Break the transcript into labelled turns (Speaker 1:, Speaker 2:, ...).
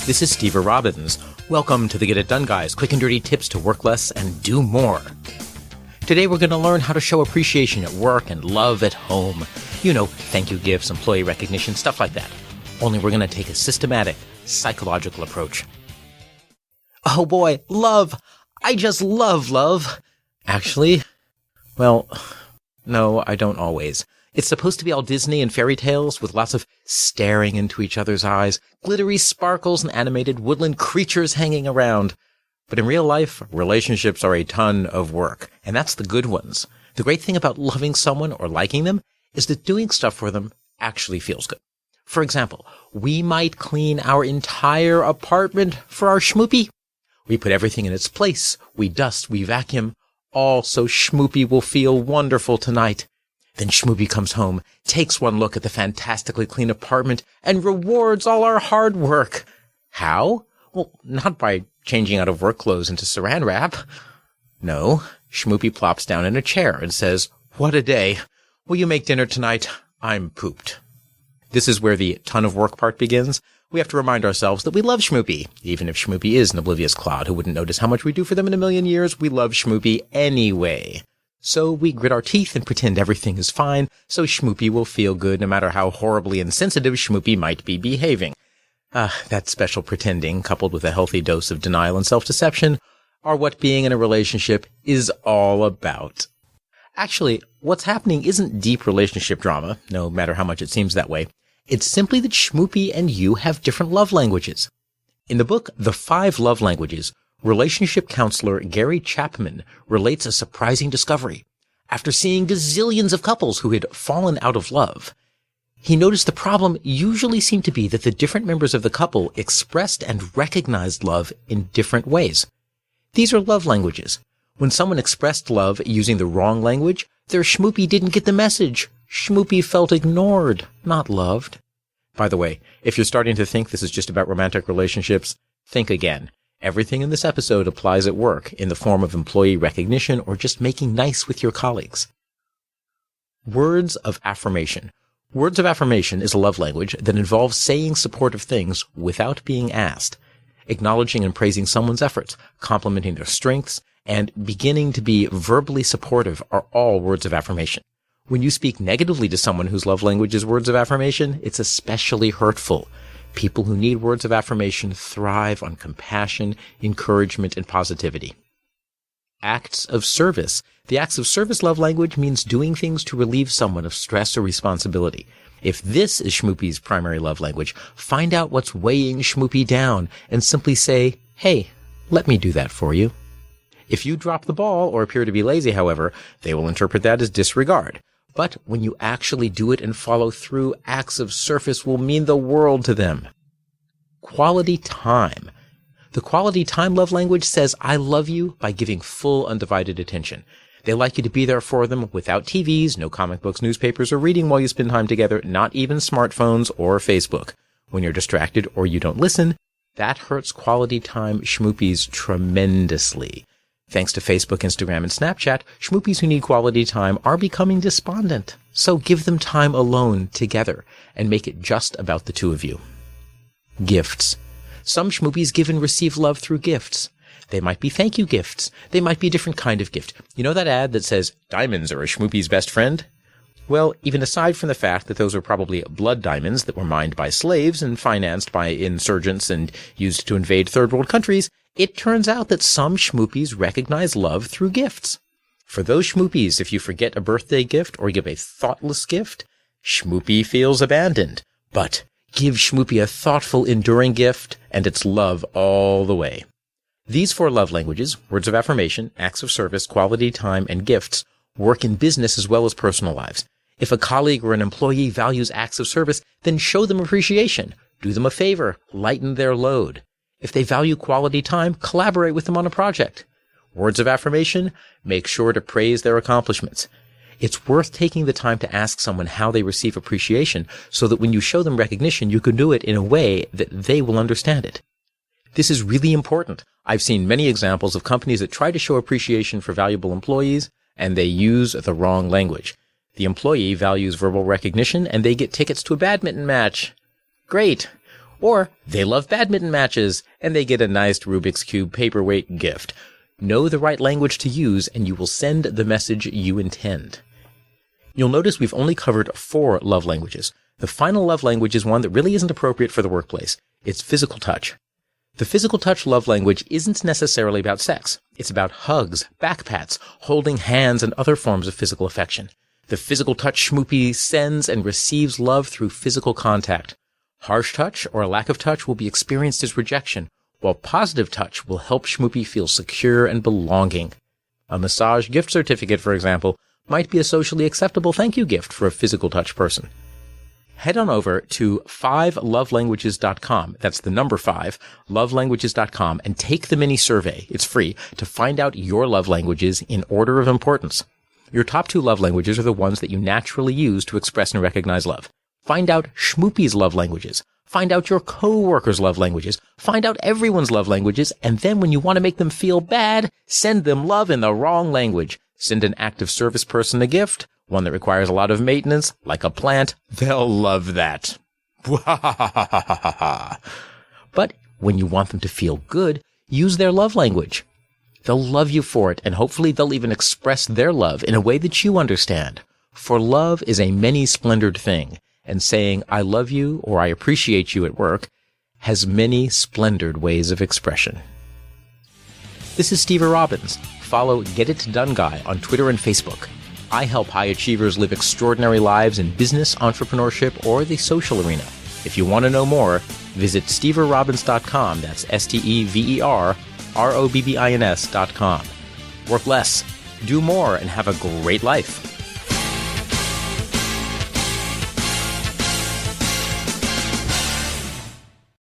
Speaker 1: This is Steve Robbins. Welcome to the Get It Done Guys, quick and dirty tips to work less and do more. Today we're going to learn how to show appreciation at work and love at home. You know, thank you gifts, employee recognition, stuff like that. Only we're going to take a systematic, psychological approach. Oh boy, love! I just love love! Actually, well, no, I don't always. It's supposed to be all Disney and fairy tales with lots of staring into each other's eyes, glittery sparkles and animated woodland creatures hanging around. But in real life, relationships are a ton of work, and that's the good ones. The great thing about loving someone or liking them is that doing stuff for them actually feels good. For example, we might clean our entire apartment for our schmoopy. We put everything in its place, we dust, we vacuum, all so schmoopy will feel wonderful tonight. Then Schmoopy comes home, takes one look at the fantastically clean apartment, and rewards all our hard work. How? Well, not by changing out of work clothes into saran wrap. No, Schmoopy plops down in a chair and says, "What a day. Will you make dinner tonight? I'm pooped." This is where the ton of work part begins. We have to remind ourselves that we love Schmoopy. Even if Schmoopy is an oblivious clod who wouldn't notice how much we do for them in a million years, we love Schmoopy anyway. So we grit our teeth and pretend everything is fine, so Schmoopy will feel good no matter how horribly insensitive Schmoopy might be behaving. That special pretending, coupled with a healthy dose of denial and self-deception, are what being in a relationship is all about. Actually, what's happening isn't deep relationship drama, no matter how much it seems that way. It's simply that Schmoopy and you have different love languages. In the book, The 5 Love Languages, relationship counselor Gary Chapman relates a surprising discovery. After seeing gazillions of couples who had fallen out of love, he noticed the problem usually seemed to be that the different members of the couple expressed and recognized love in different ways. These are love languages. When someone expressed love using the wrong language, their Schmoopy didn't get the message. Schmoopy felt ignored, not loved. By the way, if you're starting to think this is just about romantic relationships, think again. Everything in this episode applies at work in the form of employee recognition or just making nice with your colleagues. Words of affirmation. Words of affirmation is a love language that involves saying supportive things without being asked, acknowledging and praising someone's efforts, complimenting their strengths, and beginning to be verbally supportive are all words of affirmation. When you speak negatively to someone whose love language is words of affirmation, it's especially hurtful. People who need words of affirmation thrive on compassion, encouragement, and positivity. Acts of service. The acts of service love language means doing things to relieve someone of stress or responsibility. If this is Schmoopy's primary love language, find out what's weighing Schmoopy down and simply say, "Hey, let me do that for you." If you drop the ball or appear to be lazy, however, they will interpret that as disregard. But when you actually do it and follow through, acts of service will mean the world to them. Quality time. The quality time love language says, "I love you" by giving full undivided attention. They like you to be there for them without TVs, no comic books, newspapers, or reading while you spend time together, not even smartphones or Facebook. When you're distracted or you don't listen, that hurts quality time Schmoopies tremendously. Thanks to Facebook, Instagram, and Snapchat, Schmoopies who need quality time are becoming despondent. So give them time alone together and make it just about the two of you. Gifts. Some Schmoopies give and receive love through gifts. They might be thank you gifts. They might be a different kind of gift. You know that ad that says, "Diamonds are a Schmoopie's best friend"? Well, even aside from the fact that those are probably blood diamonds that were mined by slaves and financed by insurgents and used to invade third world countries, it turns out that some Schmoopies recognize love through gifts. For those Schmoopies, if you forget a birthday gift or give a thoughtless gift, Schmoopy feels abandoned. But give Schmoopy a thoughtful, enduring gift, and it's love all the way. These 4 love languages, words of affirmation, acts of service, quality time, and gifts, work in business as well as personal lives. If a colleague or an employee values acts of service, then show them appreciation. Do them a favor. Lighten their load. If they value quality time, collaborate with them on a project. Words of affirmation, make sure to praise their accomplishments. It's worth taking the time to ask someone how they receive appreciation so that when you show them recognition, you can do it in a way that they will understand it. This is really important. I've seen many examples of companies that try to show appreciation for valuable employees, and they use the wrong language. The employee values verbal recognition, and they get tickets to a badminton match. Great. Or they love badminton matches and they get a nice Rubik's Cube paperweight gift. Know the right language to use and you will send the message you intend. You'll notice we've only covered 4 love languages. The final love language is one that really isn't appropriate for the workplace. It's physical touch. The physical touch love language isn't necessarily about sex. It's about hugs, back pats, holding hands, and other forms of physical affection. The physical touch schmoopy sends and receives love through physical contact. Harsh touch or a lack of touch will be experienced as rejection, while positive touch will help schmoopy feel secure and belonging. A massage gift certificate, for example, might be a socially acceptable thank you gift for a physical touch person. Head on over to 5lovelanguages.com. That's the number 5, lovelanguages.com, and take the mini survey. It's free to find out your love languages in order of importance. Your top 2 love languages are the ones that you naturally use to express and recognize love. Find out schmoopy's love languages. Find out your co-workers' love languages. Find out everyone's love languages, and then when you want to make them feel bad, send them love in the wrong language. Send an active service person a gift, one that requires a lot of maintenance, like a plant. They'll love that. But when you want them to feel good, use their love language. They'll love you for it, and hopefully they'll even express their love in a way that you understand. For love is a many-splendored thing, and saying I love you or I appreciate you at work has many splendored ways of expression. This is Steve Robbins. Follow Get It Done Guy on Twitter and Facebook. I help high achievers live extraordinary lives in business, entrepreneurship, or the social arena. If you want to know more, visit steverrobbins.com. That's SteverRobbins.com. Work less, do more, and have a great life.